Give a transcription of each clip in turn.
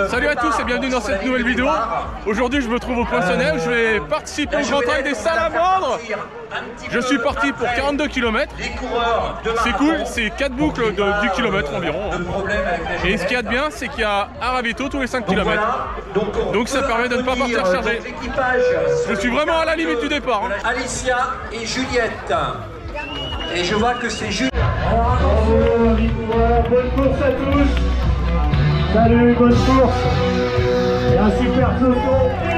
Salut à tous et bienvenue dans cette nouvelle vidéo. Aujourd'hui je me trouve au Poinçonnet où je vais participer au Grand Trail des Salamandres. Je suis parti pour 42 km. C'est cool, c'est 4 boucles de 10 km environ. Et ce qu'il y a de bien, c'est qu'il y a un ravito tous les 5 km. Donc ça permet de ne pas partir chargé. Je suis vraiment à la limite du départ. Alicia et Juliette. Et je vois que c'est Juliette. Bonne course à tous. Salut, bonne course. Et un super peloton. Et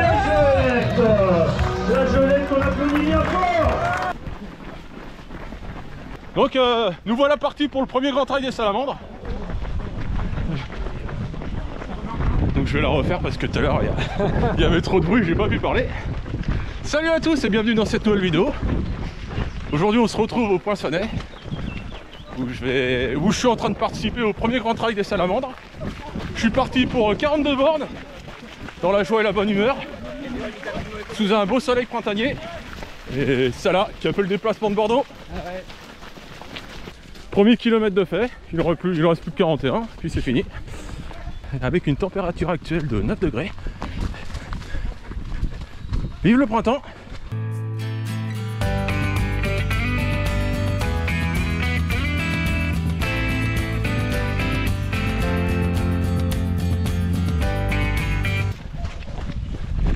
la Jolette qu'on applaudit bien fort. Donc nous voilà partis pour le premier Grand Trail des Salamandres. Donc je vais la refaire parce que tout à l'heure il y avait trop de bruit, j'ai pas pu parler. Salut à tous et bienvenue dans cette nouvelle vidéo. Aujourd'hui on se retrouve au Poinçonnet où je suis en train de participer au premier Grand Trail des Salamandres. Je suis parti pour 42 bornes dans la joie et la bonne humeur sous un beau soleil printanier. Et ça là qui est un peu le déplacement de Bordeaux. Premier kilomètre de fait, il ne reste plus que 41, puis c'est fini. Avec une température actuelle de 9 degrés. Vive le printemps!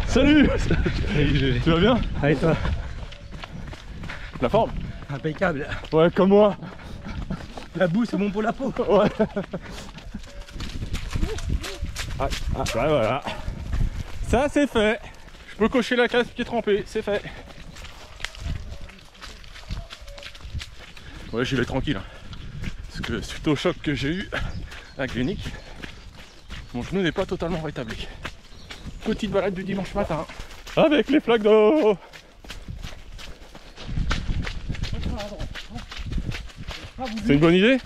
Salut! Tu vas bien? Allez toi. La forme? Impeccable. Ouais, comme moi. La boue c'est bon pour la peau. Ouais. Ouais, voilà. Ça c'est fait. Je peux cocher la case pied trempé, c'est fait. Ouais, j'y vais tranquille. Parce que suite au choc que j'ai eu avec l'unique, mon genou n'est pas totalement rétabli. Petite balade du dimanche matin avec les flaques d'eau. C'est une bonne idée?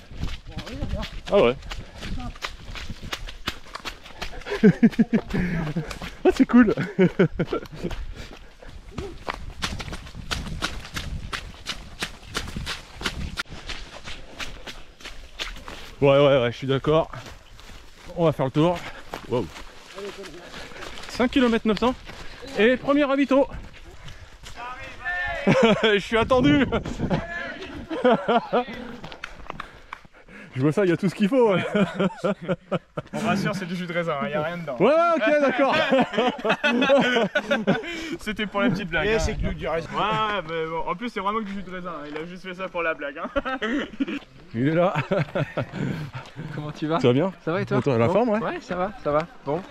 Ah ouais. Ah c'est cool. Ouais, je suis d'accord. On va faire le tour. Wow. 5 km 900 et premier ravito. Je suis attendu. Je vois ça, il y a tout ce qu'il faut. Ouais. On rassure, c'est du jus de raisin, il n'y a rien dedans. Ouais, ok, d'accord. C'était pour la petite blague. Et hein. c'est que du raisin. Ouais, mais bon, en plus c'est vraiment que du jus de raisin, il a juste fait ça pour la blague. Hein. Il est là. Comment tu vas? Ça va bien? Ça va et toi? Et toi, la forme, ouais? Ouais, ça va, ça va. Bon,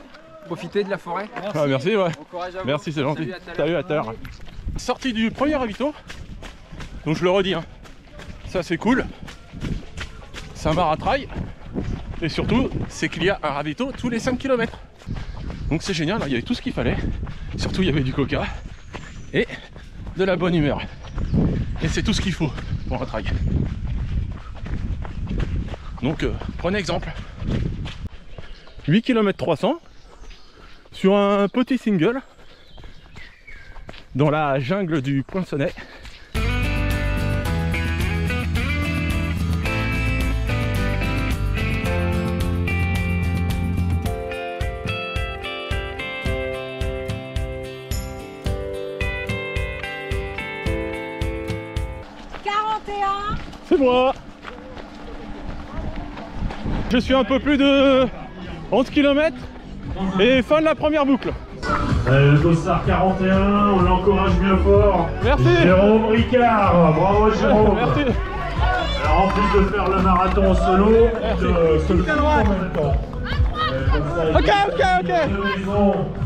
profitez de la forêt. Merci, ah, merci, ouais. Bon courage à vous. Merci, c'est gentil. Salut, À tout à l'heure. Sortie du premier ravito. Donc je le redis, hein. Ça c'est cool. C'est un maratrail. Et surtout, c'est qu'il y a un ravito tous les 5 km. Donc c'est génial, il y avait tout ce qu'il fallait. Surtout, il y avait du coca et de la bonne humeur. Et c'est tout ce qu'il faut pour un trail. Donc prenez exemple. 8 km 300 sur un petit single dans la jungle du Poinçonnet. C'est moi. Je suis un peu plus de 11 km et fin de la première boucle. Le Dossard 41, on l'encourage bien fort. Merci. Jérôme Ricard, bravo Jérôme. Merci. Alors en plus de faire le marathon solo, de Ok.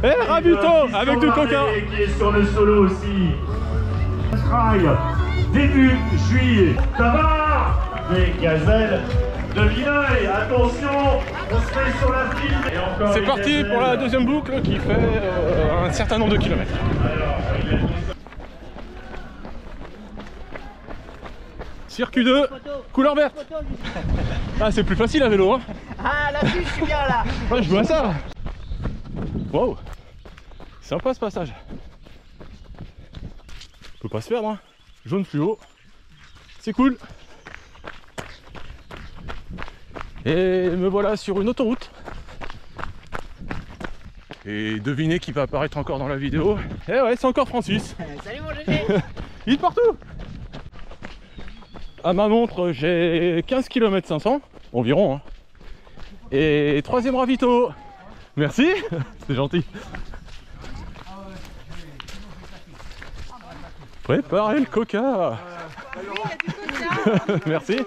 Et ravito avec du coca. Qui est sur le solo aussi. Trail, début juillet. Ça va? Des gazelles de Vinaille, attention, on se met sur la file. C'est parti pour la deuxième boucle qui fait un certain nombre de kilomètres. Circuit 2, couleur verte. Ah, c'est plus facile à vélo, hein. Ah, la vue, je suis bien là. Ouais, je vois ça. Wow, sympa ce passage. On peut pas se perdre, hein. Jaune fluo, c'est cool. Et me voilà sur une autoroute. Et devinez qui va apparaître encore dans la vidéo. Eh ouais, c'est encore Francis. Salut mon GG. Il est partout. À ma montre, j'ai 15 km 500 environ. Hein. Et troisième ravito. Merci, c'est gentil. Préparez le coca. Merci.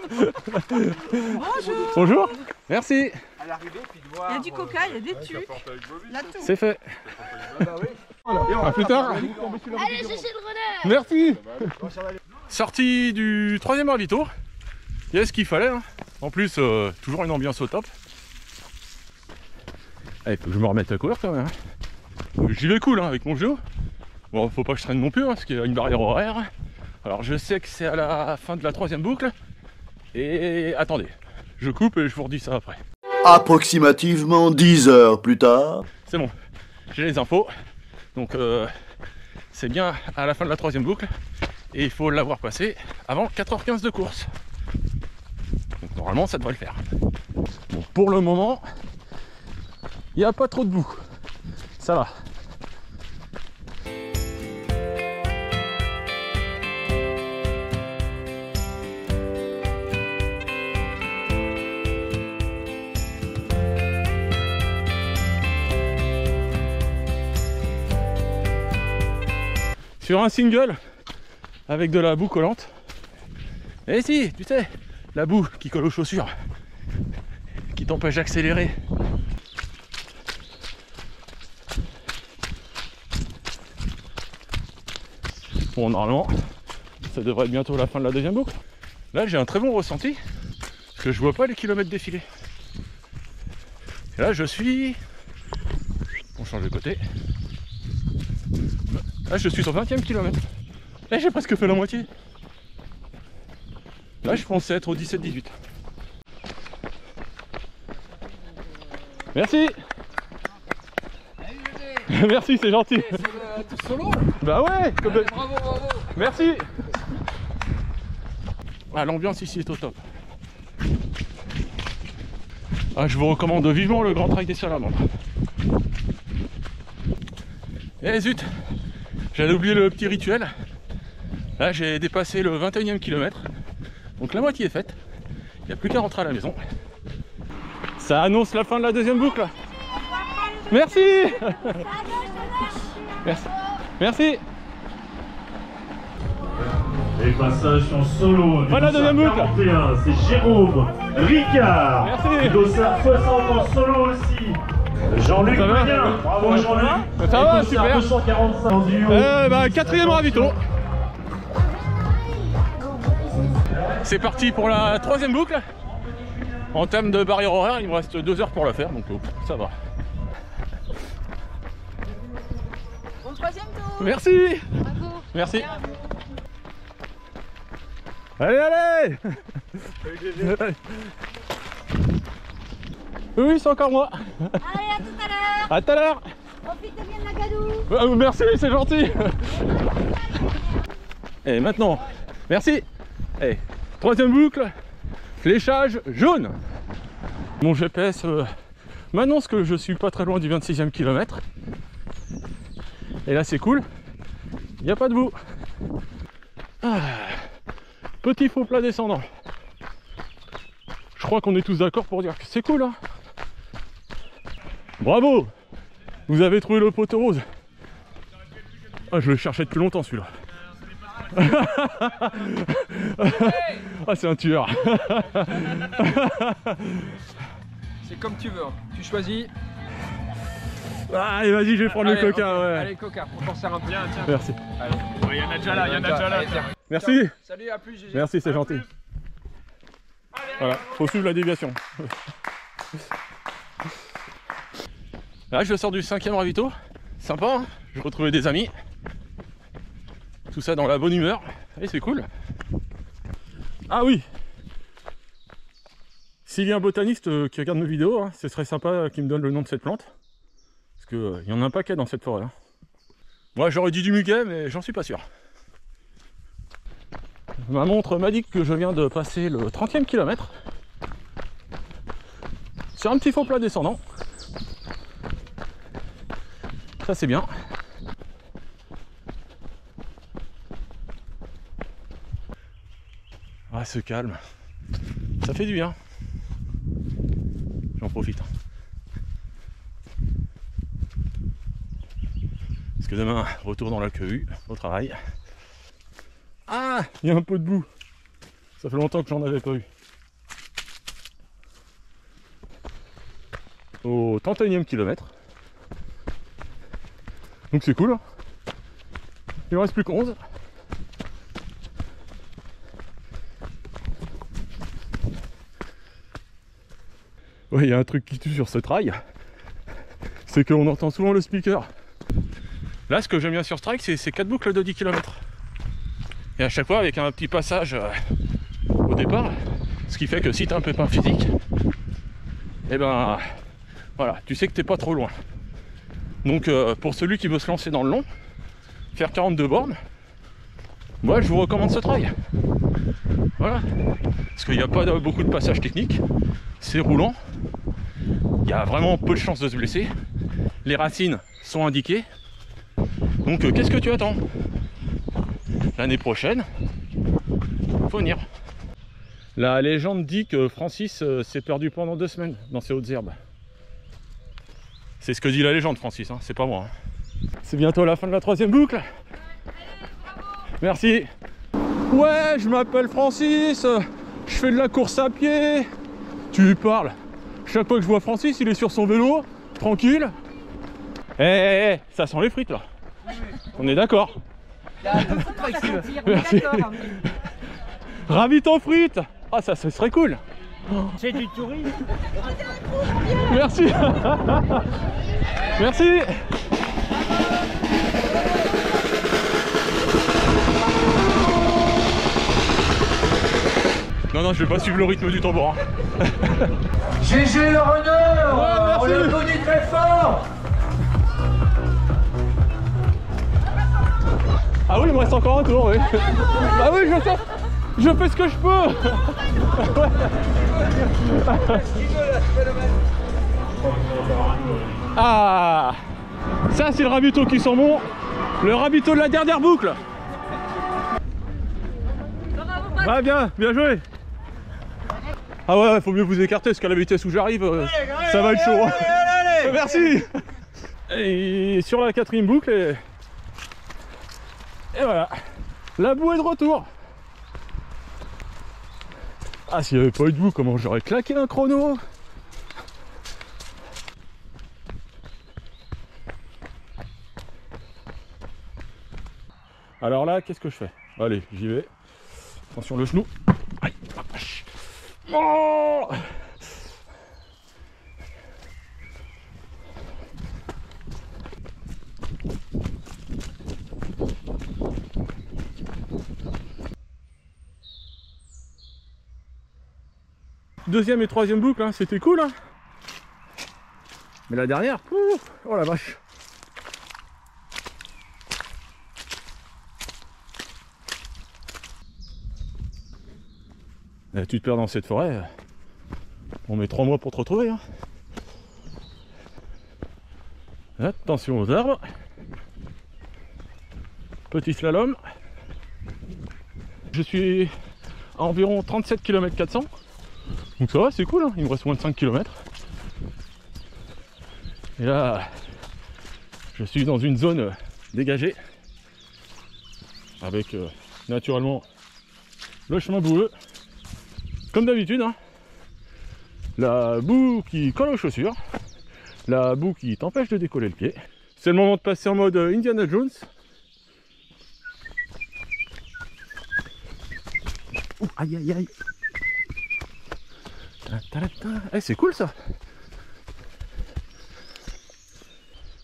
Bonjour. Bonjour. Merci. Il y a du coca, il y a des tucs. Là tout. C'est fait. À plus tard. Allez, chercher le renard. Merci. Sortie du troisième ravito. Il y a ce qu'il fallait. Hein. En plus, toujours une ambiance au top. Il faut que je me remette à courir quand même. Hein. J'y vais cool hein, avec mon jeu. Bon, faut pas que je traîne non plus, hein, parce qu'il y a une barrière horaire. Alors je sais que c'est à la fin de la troisième boucle. Et attendez, je coupe et je vous redis ça après. Approximativement 10 heures plus tard. C'est bon, j'ai les infos. Donc c'est bien à la fin de la troisième boucle. Et il faut l'avoir passé avant 4h15 de course. Donc normalement ça devrait le faire. Bon, pour le moment, il n'y a pas trop de boue. Ça va. Sur un single avec de la boue collante. Et si, tu sais, la boue qui colle aux chaussures, qui t'empêche d'accélérer. Bon, normalement, ça devrait être bientôt la fin de la deuxième boucle. Là, j'ai un très bon ressenti, parce que je vois pas les kilomètres défiler. Et là, je suis... On change de côté. Là je suis sur 20e kilomètre. Là j'ai presque fait la moitié. Là je pensais être au 17-18. Merci. Merci, c'est gentil. Tout solo. Bah ouais, Bravo, bravo. merci. Ah, l'ambiance ici est au top. Ah, je vous recommande vivement le Grand Trail des Salamandres. Eh zut, j'avais oublié le petit rituel. Là j'ai dépassé le 21e kilomètre. Donc la moitié est faite. Il n'y a plus qu'à rentrer à la maison. Ça annonce la fin de la deuxième boucle. Merci. Merci. Merci. Les passages sont solo. Voilà la deuxième boucle. 41, c'est Jérôme Ricard. Merci. Dossard 60 en solo aussi. Jean-Luc Ça va? Ménien. Bravo Jean-Luc. Ça va, Et Dossard super. 245 en duo. Quatrième ravito. C'est parti pour la troisième boucle. En termes de barrière horaire, il me reste 2 heures pour la faire, donc ça va. Bon troisième tour. Merci. Bravo. Merci. Allez, allez. Oui, c'est encore moi. Allez, à tout à l'heure. À tout à l'heure. Profitez bien de la gadoue. Merci, c'est gentil. Et maintenant, merci. Et troisième boucle, fléchage jaune. Mon GPS m'annonce que je suis pas très loin du 26e kilomètre. Et là c'est cool, il n'y a pas de boue. Ah, petit faux plat descendant. Je crois qu'on est tous d'accord pour dire que c'est cool. Hein. Bravo, vous avez trouvé le poteau rose. Ah, je le cherchais depuis longtemps celui-là. Ah, c'est un tueur. C'est comme tu veux. Tu choisis. Allez, vas-y, je vais prendre Allez, le coca. ok. Ouais. Allez, coca, on t'en sert un peu. Tiens, tiens. Merci. Allez. Il y en a déjà là, il y en a déjà là. Allez, tiens. Merci. Salut, à plus, GG. Merci, c'est gentil. Voilà, faut suivre la déviation. Là, je sors du 5e ravito. Sympa, hein, je retrouvais des amis. Tout ça dans la bonne humeur. Et c'est cool. Ah oui. S'il y a un botaniste qui regarde mes vidéos, hein, ce serait sympa qu'il me donne le nom de cette plante. Parce qu'il y en a un paquet dans cette forêt. Hein. Moi, j'aurais dit du muguet, mais j'en suis pas sûr. Ma montre m'a dit que je viens de passer le 30e kilomètre sur un petit faux plat descendant. Ça c'est bien. Ah, ce calme, ça fait du bien. J'en profite. Parce que demain, retour dans la queue au travail. Ah, il y a un peu de boue. Ça fait longtemps que j'en avais pas eu. Au 31e kilomètre. Donc c'est cool. Il ne reste plus qu'11. Ouais, il y a un truc qui tue sur ce trail. C'est qu'on entend souvent le speaker. Là, ce que j'aime bien sur ce trail, c'est ces 4 boucles de 10 km. Et à chaque fois, avec un petit passage au départ. Ce qui fait que si tu as un pépin physique, et ben voilà, tu sais que t'es pas trop loin. Donc pour celui qui veut se lancer dans le long, faire 42 bornes, moi je vous recommande ce trail. Voilà. Parce qu'il n'y a pas beaucoup de passages techniques, c'est roulant, il y a vraiment peu de chances de se blesser, les racines sont indiquées. Donc qu'est-ce que tu attends? L'année prochaine, faut venir. La légende dit que Francis s'est perdu pendant 2 semaines dans ces hautes herbes. C'est ce que dit la légende, Francis, hein, c'est pas moi. Hein. C'est bientôt la fin de la 3e boucle. Merci. Ouais, je m'appelle Francis, je fais de la course à pied. Tu parles. Chaque fois que je vois Francis, il est sur son vélo, tranquille. Eh, ça sent les frites là. On est d'accord. Merci. Ravito frites. Ah, ça serait cool. C'est du tourisme. Merci. Merci. Non, je vais pas suivre le rythme du tambourin. GG le renard. Ouais, on l'applaudit très fort. Ah oui, il me reste encore un tour, oui. Ah oui, je sais. Je fais ce que je peux. Ah, ça c'est le ravito qui sent bon. Le ravito de la dernière boucle. Ah bien joué. Ah ouais, faut mieux vous écarter parce qu'à la vitesse où j'arrive, ça va être chaud. Allez. Merci. Et sur la 4e boucle, et voilà, la boue est de retour. Ah, s'il n'y avait pas eu de boue, comment j'aurais claqué un chrono. Alors là, qu'est-ce que je fais? Allez, j'y vais. Attention le genou. Aïe, la vache. Oh, deuxième et 3e boucle, hein, c'était cool. Hein, mais la dernière, ouf, oh la vache. Et tu te perds dans cette forêt, on met 3 mois pour te retrouver. Hein. Attention aux arbres. Petit slalom. Je suis à environ 37 km 400. Donc ça va, c'est cool, hein. Il me reste moins de 5 km. Et là, je suis dans une zone dégagée. Avec naturellement le chemin boueux. Comme d'habitude, hein. La boue qui colle aux chaussures. La boue qui t'empêche de décoller le pied. C'est le moment de passer en mode Indiana Jones. Ouh, aïe aïe aïe. Eh, c'est cool ça.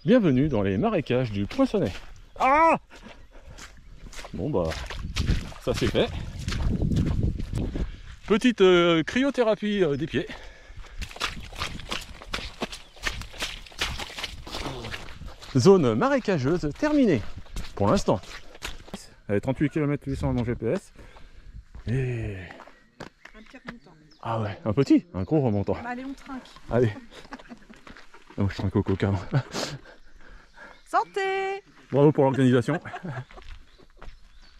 Bienvenue dans les marécages du Poinçonnet. Ah, bon bah, ça c'est fait. Petite cryothérapie des pieds. Zone marécageuse terminée pour l'instant. Allez, 38 km 800 à mon GPS. Et... un petit remontant. Ah ouais, un petit, un gros remontant. Bah, allez, on trinque. Allez. Non, je trinque au coca. Santé. Bravo pour l'organisation.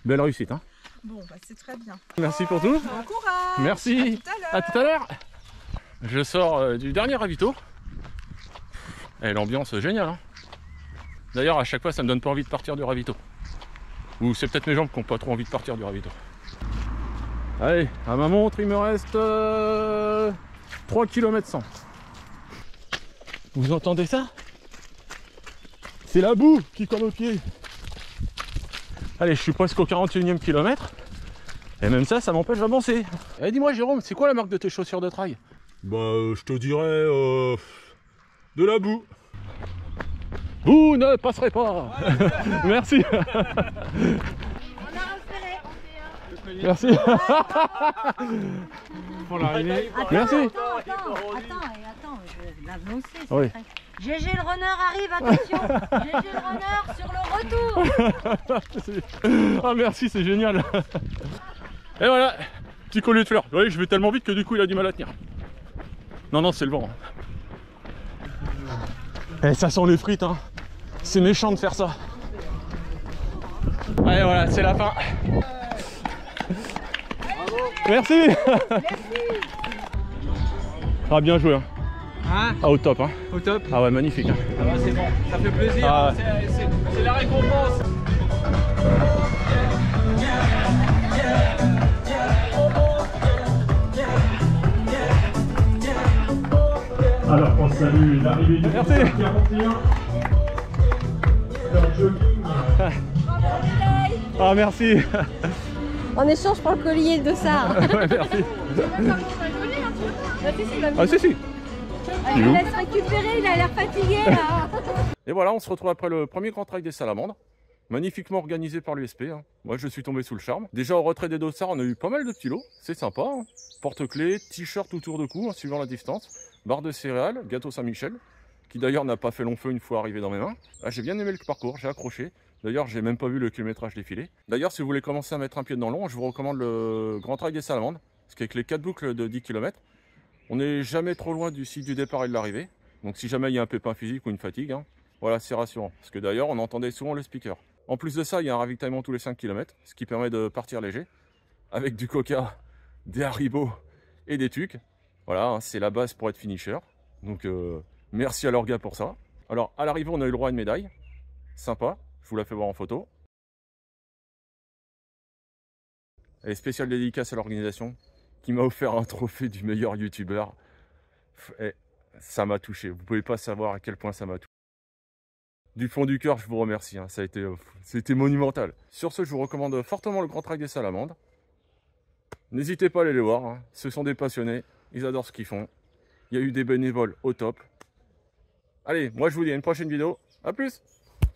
Belle réussite, hein. Bon, bah, c'est très bien. Merci pour tout. Bon courage. Merci. À tout à l'heure. Je sors du dernier ravito. Et l'ambiance géniale, hein. D'ailleurs, à chaque fois, ça me donne pas envie de partir du ravito. Ou c'est peut-être mes jambes qui n'ont pas trop envie de partir du ravito. Allez, à ma montre, il me reste 3 km 100. Vous entendez ça? C'est la boue qui colle aux pieds. Allez, je suis presque au 41e kilomètre. Et même ça, ça m'empêche d'avancer. Eh, dis-moi, Jérôme, c'est quoi la marque de tes chaussures de trail? Bah, je te dirais de la boue. Vous ne passerez pas. Merci. On a repéré. Merci. Pour l'arrivée. Merci. Attends, je vais l'annoncer. Oui. GG le runner arrive, attention. GG le runner sur le retour. Ah merci, c'est génial. Et voilà, petit collier de fleurs. Oui, je vais tellement vite que du coup il a du mal à tenir. Non, c'est le vent. Et ça sent les frites, hein. C'est méchant de faire ça. Allez, voilà, c'est la fin. Merci. Ah, bien joué, hein. Hein? Ah, au top, hein. Au top. Ah ouais, magnifique, hein. Ah bah c'est bon, ça fait plaisir, Ah hein. C'est la récompense. Alors qu'on salue l'arrivée du Merci. 41. Leur jogging. Ah, merci. En échange pour le collier de ça. Ouais, merci. Ah, si. Il nous laisse récupérer, il a l'air fatigué là. Et voilà, on se retrouve après le premier grand trail des Salamandres. Magnifiquement organisé par l'USP, hein. Moi je suis tombé sous le charme. Déjà au retrait des dossards, on a eu pas mal de petits lots, c'est sympa, hein. Porte-clés, t-shirt tout tour de cou, hein, suivant la distance. Barre de céréales, gâteau Saint-Michel, qui d'ailleurs n'a pas fait long feu une fois arrivé dans mes mains. Ah, j'ai bien aimé le parcours, j'ai accroché. D'ailleurs, j'ai même pas vu le kilométrage défiler. D'ailleurs, si vous voulez commencer à mettre un pied dans l'eau, je vous recommande le Grand Trail des Salamandres. Parce qu'avec les 4 boucles de 10 km, on n'est jamais trop loin du site du départ et de l'arrivée. Donc si jamais il y a un pépin physique ou une fatigue, hein, voilà, c'est rassurant. Parce que d'ailleurs, on entendait souvent le speaker. En plus de ça, il y a un ravitaillement tous les 5 km, ce qui permet de partir léger. Avec du coca, des haribots et des tucs. Voilà, hein, c'est la base pour être finisher. Donc merci à leurs gars pour ça. Alors à l'arrivée, on a eu le droit à une médaille. Sympa, je vous la fais voir en photo. Et spéciale dédicace à l'organisation qui m'a offert un trophée du meilleur youtubeur. Et ça m'a touché, vous pouvez pas savoir à quel point ça m'a touché. Du fond du cœur, je vous remercie, hein. Ça a été monumental. Sur ce, je vous recommande fortement le Grand Trail des Salamandres. N'hésitez pas à aller les voir, hein. Ce sont des passionnés, ils adorent ce qu'ils font. Il y a eu des bénévoles au top. Allez, moi je vous dis à une prochaine vidéo, à plus!